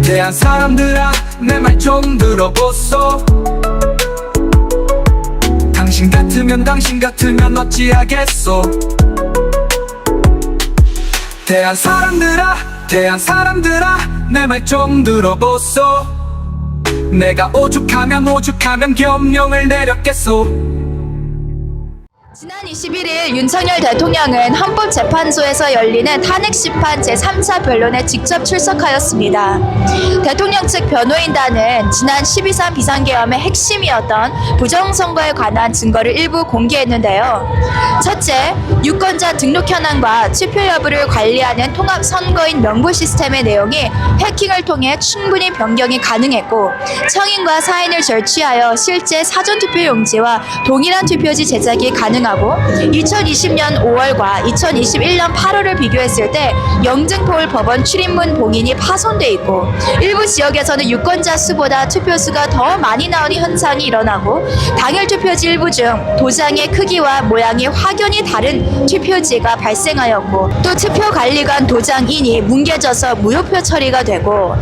대한 사람들아 내 말 좀 들어보소. 당신 같으면 어찌하겠소. 대한 사람들아 내 말 좀 들어보소. 내가 오죽하면 겸용을 내렸겠소. 지난 21일 윤석열 대통령은 헌법재판소에서 열리는 탄핵심판 제3차 변론에 직접 출석하였습니다. 대통령 측 변호인단은 지난 12.3 비상계엄의 핵심이었던 부정선거에 관한 증거를 일부 공개했는데요. 첫째, 유권자 등록 현황과 투표 여부를 관리하는 통합선거인 명부 시스템의 내용이 해킹을 통해 충분히 변경이 가능했고, 청인과 사인을 절취하여 실제 사전투표용지와 동일한 투표지 제작이 가능하고, 2020년 5월과 2021년 8월을 비교했을 때 영등포울 법원 출입문 봉인이 파손돼 있고, 일부 지역에서는 유권자 수보다 투표수가 더 많이 나오는 현상이 일어나고, 당일 투표지 일부 중 도장의 크기와 모양이 확연히 다른 투표지가 발생하였고, 또 투표관리관 도장인이 뭉개져서 무효표 처리가 되고,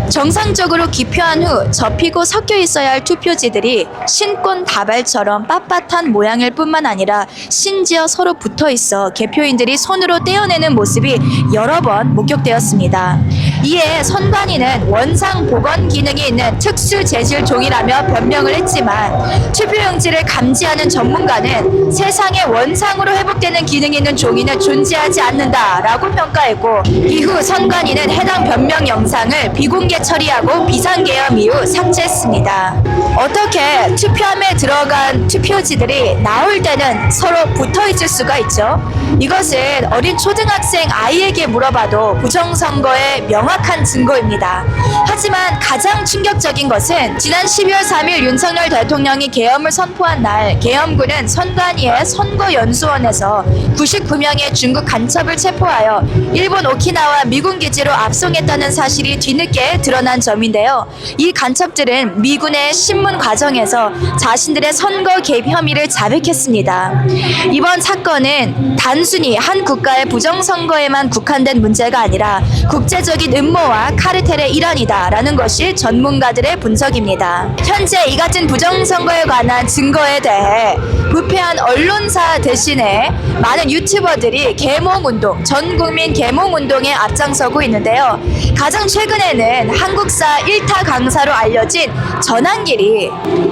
정상적으로 기표한 후 접히고 섞여 있어야 할 투표지들이 신권 다발처럼 빳빳한 모양일 뿐만 아니라 심지어 서로 붙어 있어 개표인들이 손으로 떼어내는 모습이 여러 번 목격되었습니다. 이에 선관위는 원상 복원 기능이 있는 특수 재질 종이라며 변명을 했지만, 투표용지를 감지하는 전문가는 세상에 원상으로 회복되는 기능이 있는 종이는 존재하지 않는다라고 평가했고, 이후 선관위는 해당 변명 영상을 비공개 처리하고 비상계엄 이후 삭제했습니다. 어떻게 투표함에 들어간 투표지들이 나올 때는 서로 붙어 있을 수가 있죠? 이것은 어린 초등학생 아이에게 물어봐도 부정선거의 명확한 증거입니다. 하지만 가장 충격적인 것은 지난 12월 3일 윤석열 대통령이 계엄을 선포한 날, 계엄군은 선관위의 선거연수원에서 99명의 중국 간첩을 체포하여 일본 오키나와 미군 기지로 압송했다는 사실이 뒤늦게 드러난 점인데요. 이 간첩들은 미군의 신문 과정에서 자신들의 선거 개입 혐의를 자백했습니다. 이번 사건은 단순히 한 국가의 부정선거에만 국한된 문제가 아니라 국제적인 음모와 카르텔의 일환이다라는 것이 전문가들의 분석입니다. 현재 이 같은 부정선거에 관한 증거에 대해 부패한 언론사 대신에 많은 유튜버들이 계몽운동, 전국민 계몽운동에 앞장서고 있는데요. 가장 최근에는 한국사 1타 강사로 알려진 전한길이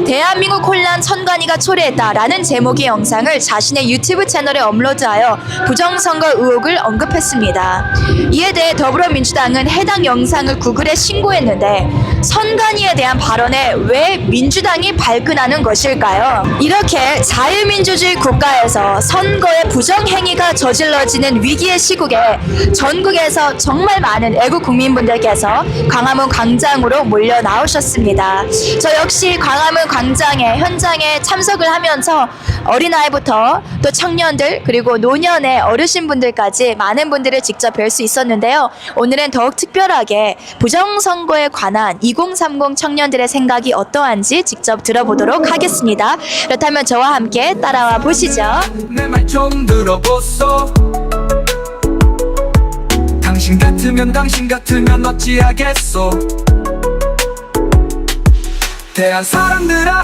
대한민국 혼란 선관위가 초래했다라는 제목의 영상을 자신의 유튜브 채널에 업로드하여 부정선거 의혹을 언급했습니다. 이에 대해 더불어민주당은 해당 영상을 구글에 신고했는데, 선관위에 대한 발언에 왜 민주당이 발끈하는 것일까요? 이렇게 자유민주주의 국가에서 선거의 부정행위가 저질러지는 위기의 시국에 전국에서 정말 많은 애국 국민분들께서 광화문 광장으로 몰려 나오셨습니다. 저 역시 광화문 광장의 현장에 참석을 하면서 어린아이부터 또 청년들, 그리고 노년의 어르신분들까지 많은 분들을 직접 뵐 수 있었는데요. 오늘은 더욱 특별하게 부정선거에 관한 2030 청년들의 생각이 어떠한지 직접 들어보도록 하겠습니다. 그렇다면 저와 함께 따라와 보시죠. 내 말 좀 들어보소. 당신 같으면 어찌하겠소. 대한 사람들아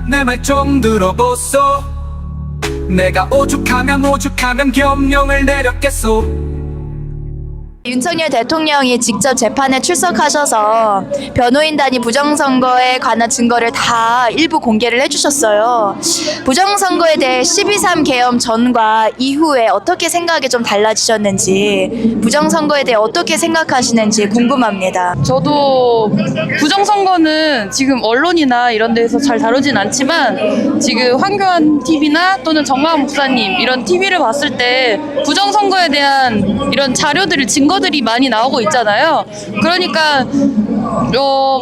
내 말 좀 들어보소. 내가 오죽하면 겸용을 내렸겠소. 윤석열 대통령이 직접 재판에 출석하셔서 변호인단이 부정선거에 관한 증거를 다 일부 공개를 해주셨어요. 부정선거에 대해 12.3 계엄 전과 이후에 어떻게 생각이 좀 달라지셨는지, 부정선거에 대해 어떻게 생각하시는지 궁금합니다. 저도 부정선거는 지금 언론이나 이런 데서 잘 다루진 않지만, 지금 황교안 TV나 또는 정마은 목사님 이런 TV를 봤을 때 부정선거에 대한 이런 자료들을, 증거들이 많이 나오고 있잖아요. 그러니까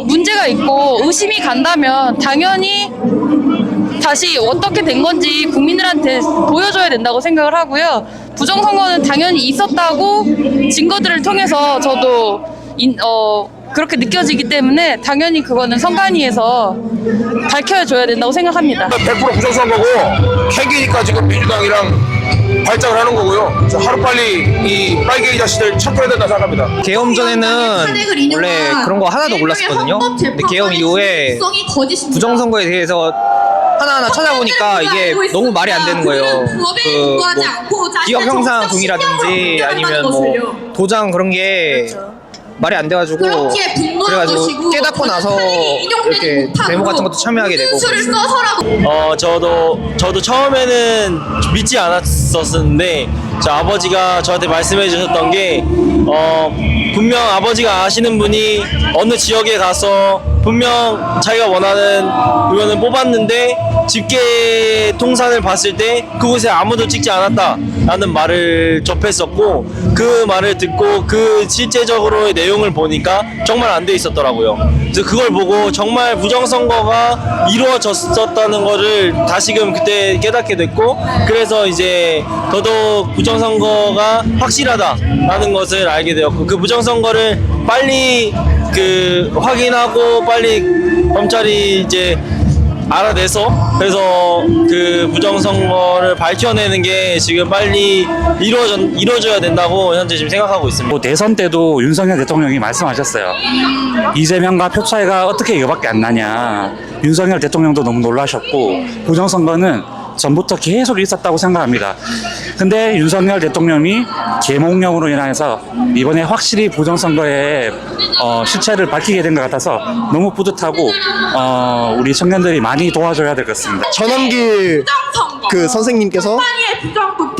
문제가 있고 의심이 간다면 당연히 다시 어떻게 된 건지 국민들한테 보여줘야 된다고 생각을 하고요. 부정선거는 당연히 있었다고 증거들을 통해서 저도 그렇게 느껴지기 때문에 당연히 그거는 선관위에서 밝혀줘야 된다고 생각합니다. 100% 부정선거고 핵이니까 지금 민주당이랑 발작을 하는 거고요. 하루빨리 이 빨갱이 자식들 척결해야 된다 생각합니다. 계엄 전에는 원래 그런 거 하나도 몰랐었거든요. 근데 계엄 이후에 부정선거에 대해서 하나하나 찾아보니까 이게 너무 말이 안 되는 거예요. 뭐 기업 형상 동의라든지 아니면 뭐 도장 그런 게 말이 안 돼가지고 그래가지고 깨닫고 나서 이렇게 데모 같은 것도 참여하게 되고. 저도 처음에는 믿지 않았었는데 저 아버지가 저한테 말씀해 주셨던 게 분명 아버지가 아시는 분이 어느 지역에 가서 분명 자기가 원하는 의원을 뽑았는데 집계 통산을 봤을 때 그곳에 아무도 찍지 않았다라는 말을 접했었고, 그 말을 듣고 그 실제적으로의 내용을 보니까 정말 안 돼 있었더라고요. 그래서 그걸 보고 정말 부정선거가 이루어졌었다는 거를 다시금 그때 깨닫게 됐고, 그래서 이제 더더욱 부정선거가 확실하다라는 것을 알게 되었고, 그 부정선거를 빨리 확인하고 빨리 검찰이 이제 알아내서 그래서 그 부정선거를 밝혀내는 게 지금 빨리 이루어져야 된다고 현재 지금 생각하고 있습니다. 뭐 대선 때도 윤석열 대통령이 말씀하셨어요. 이재명과 표 차이가 어떻게 이거밖에 안 나냐. 윤석열 대통령도 너무 놀라셨고, 부정선거는 전부터 계속 있었다고 생각합니다. 근데 윤석열 대통령이 계몽령으로 인해서 이번에 확실히 부정선거의 실체를 밝히게 된 것 같아서 너무 뿌듯하고 우리 청년들이 많이 도와줘야 될 것 같습니다. 전원길 그 선생님께서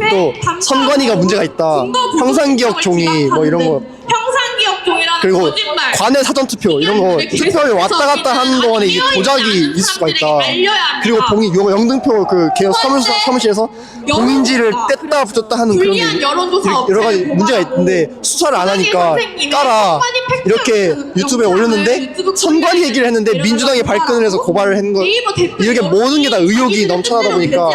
또 선관위가 문제가 있다, 형상기억 종이 뭐 이런 거, 그리고 관내 사전투표 이런 거 투표를 왔다 갔다 하는 동안에 이게 조작이 있을 수가 있다. 그리고 영등표 그 개혁 사무실에서 봉인지를 뗐다 붙였다 하는 그런 여러 가지 문제가 있는데 수사를 안 하니까 따라 이렇게 유튜브에 올렸는데 선관위 얘기를 했는데 민주당이 발끈을 해서 고발을 한 거, 이렇게 모든 게 다 의혹이 넘쳐나다 보니까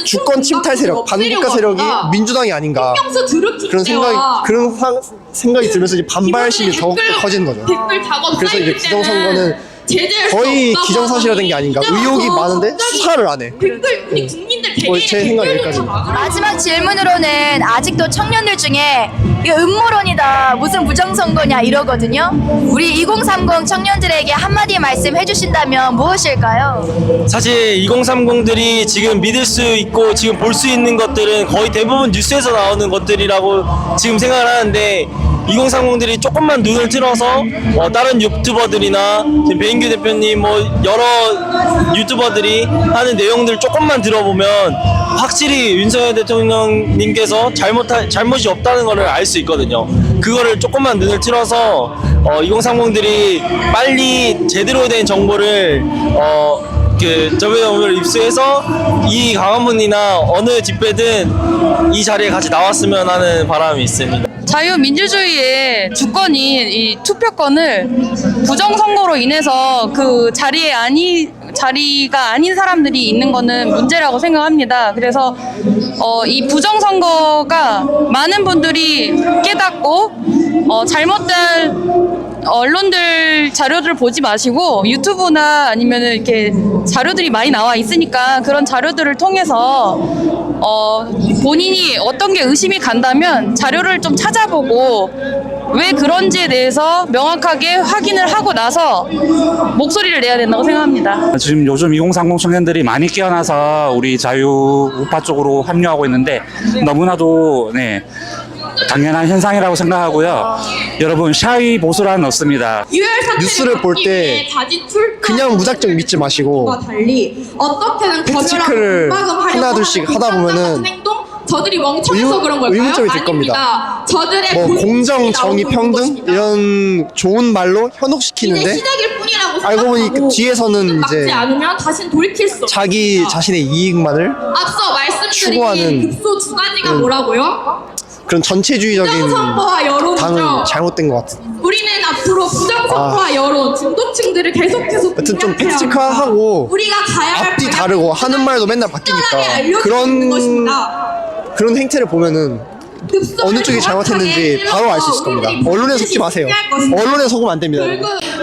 주권 침탈 세력, 반국가 세력이 민주당이 아닌가 그런 생각이 들면서 이제 반발심이 더욱더 커지는 거죠. 그래서 이제 부정선거는 거의 기정사실화된 게 아닌가. 의혹이 많은데 수사를 안 해. 제 생각이 여기까지입니다. 마지막 질문으로는 아직도 청년들 중에 이거 음모론이다, 무슨 부정선거냐 이러거든요. 우리 2030 청년들에게 한마디 말씀 해주신다면 무엇일까요? 사실 2030들이 지금 믿을 수 있고 지금 볼 수 있는 것들은 거의 대부분 뉴스에서 나오는 것들이라고 지금 생각을 하는데, 2030들이 조금만 눈을 틀어서 다른 유튜버들이나 지금 배인규 대표님 뭐 여러 유튜버들이 하는 내용들 조금만 들어보면 확실히 윤석열 대통령님께서 잘못이 없다는 것을 알 수 있거든요. 그거를 조금만 눈을 틀어서 2030들이 빨리 제대로 된 정보를 저번에 오늘 입수해서 이 강화문이나 어느 집회든 이 자리에 같이 나왔으면 하는 바람이 있습니다. 자유민주주의의 주권인 이 투표권을 부정선거로 인해서 그 자리가 아닌 사람들이 있는 거는 문제라고 생각합니다. 그래서 이 부정선거가 많은 분들이 깨닫고 잘못된 언론들 자료들을 보지 마시고 유튜브나 아니면은 이렇게 자료들이 많이 나와 있으니까 그런 자료들을 통해서 본인이 어떤 게 의심이 간다면 자료를 좀 찾아보고 왜 그런지에 대해서 명확하게 확인을 하고 나서 목소리를 내야 된다고 생각합니다. 지금 요즘 2030 청년들이 많이 깨어나서 우리 자유우파 쪽으로 합류하고 있는데 너무나도 당연한 현상이라고 생각하고요. 여러분, 샤이 보수란 없습니다. 뉴스를 볼 때 그냥 무작정 믿지 마시고 팩트체크를 하나둘씩 하다 보면은 저들이 멍청해서 그런 걸까요? 의문점이 들 겁니다. 뭐 공정, 정의, 평등 이런 좋은 말로 현혹시키는데 시작일 뿐이라고 알고 보니 그 뒤에서는 이제 않으면 다시는 돌이킬 수 자기 자신의 이익만을 앞서 말씀드린 추구하는 극소 두 가지가 뭐라고요? 그런 전체주의적인 부정선거와 여론이죠. 당은 잘못된 것 같아요. 우리는 앞으로 부정선거와 여론, 중도층들을 계속해서 여튼 좀 팩트체크하고 우리가 가야 할 앞뒤 방향을 다르고 하는 말도 맨날 바뀌니까 알려주는 것입니다. 그런 행태를 보면은 어느 쪽이 잘못했는지 바로 알 수 있을 겁니다. 언론에 속지 마세요. 언론에 속으면 안 됩니다.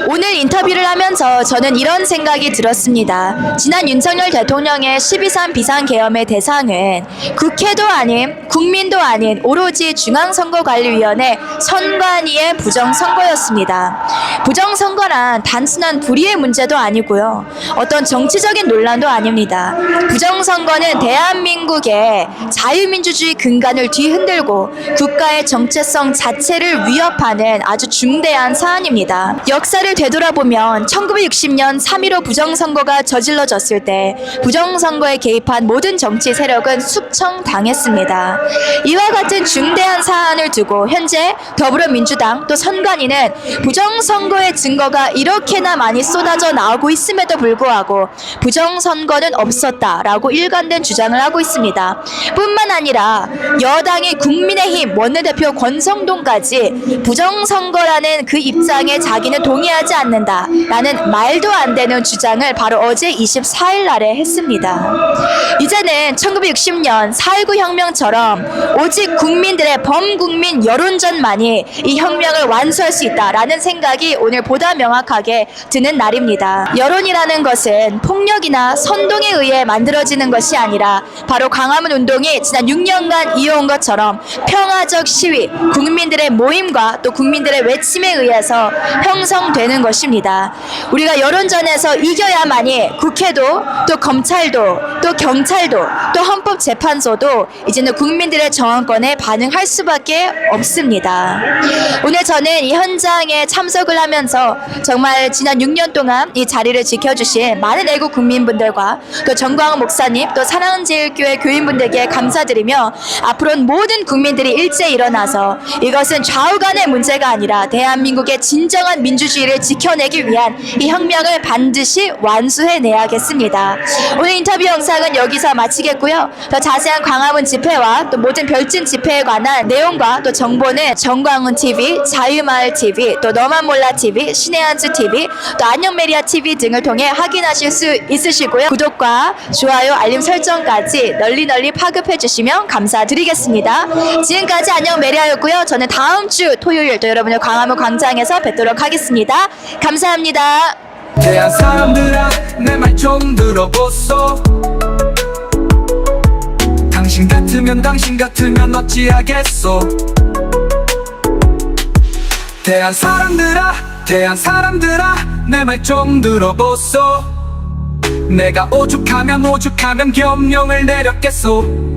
오늘 인터뷰를 하면서 저는 이런 생각이 들었습니다. 지난 윤석열 대통령의 12.3 비상계엄의 대상은 국회도 아닌 국민도 아닌 오로지 중앙선거관리위원회 선관위의 부정선거였습니다. 부정선거란 단순한 불의의 문제도 아니고요. 어떤 정치적인 논란도 아닙니다. 부정선거는 대한민국의 자유민주주의 근간을 뒤흔들고 국가의 정체성 자체를 위협하는 아주 중대한 사안입니다. 역사를 되돌아보면 1960년 3.15 부정선거가 저질러졌을 때 부정선거에 개입한 모든 정치 세력은 숙청당했습니다. 이와 같은 중대한 사안을 두고 현재 더불어민주당 또 선관위는 부정선거의 증거가 이렇게나 많이 쏟아져 나오고 있음에도 불구하고 부정선거는 없었다라고 일관된 주장을 하고 있습니다. 뿐만 아니라 여당의 국민의힘 원내대표 권성동까지 부정선거라는 그 입장에 자기는 동의하지 않는다라는 말도 안 되는 주장을 바로 어제 24일 날에 했습니다. 이제는 1960년 4.19 혁명처럼 오직 국민들의 범국민 여론전만이 이 혁명을 완수할 수 있다라는 생각이 오늘 보다 명확하게 드는 날입니다. 여론이라는 것은 폭력이나 선동에 의해 만들어지는 것이 아니라 바로 광화문 운동이 지난 6년간 이어온 것처럼 평화적 시위, 국민들의 모임과 또 국민들의 외침에 의해서 형성되는 것입니다. 우리가 여론전에서 이겨야만이 국회도 또 검찰도 또 경찰도 또 헌법재판소도 이제는 국민들의 정황권에 반응할 수밖에 없습니다. 오늘 저는 이 현장에 참석을 하면서 정말 지난 6년 동안 이 자리를 지켜주신 많은 애국 국민분들과 또 정광훈 목사님 또 사랑제일교회 교인분들께 감사드리며 앞으로는 모든 국민들이 일제히 일어나서 이것은 좌우간의 문제가 아니라 대한민국의 진정한 민주주의를 지켜내기 위한 이 혁명을 반드시 완수해내야겠습니다. 오늘 인터뷰 영상은 여기서 마치겠고요. 더 자세한 광화문 집회와 또 모든 별진 집회에 관한 내용과 또 정보는 정광훈 TV, 자유마을 TV, 또 너만 몰라 TV, 신의한수 TV, 또 안녕메리아 TV 등을 통해 확인하실 수 있으시고요. 구독과 좋아요, 알림 설정까지 널리 파급해 주시면 감사드리겠습니다. 지금까지 안녕메리아였고요. 저는 다음 주 토요일 또 여러분을 광화문 광장에서 뵙도록 하겠습니다. 감사합니다. 대한 사람들아 내 말 좀 들어보소. 당신 같으면 어찌하겠소. 대한 사람들아 내 말 좀 들어보소. 내가 오죽하면 겸령을 내렸겠소.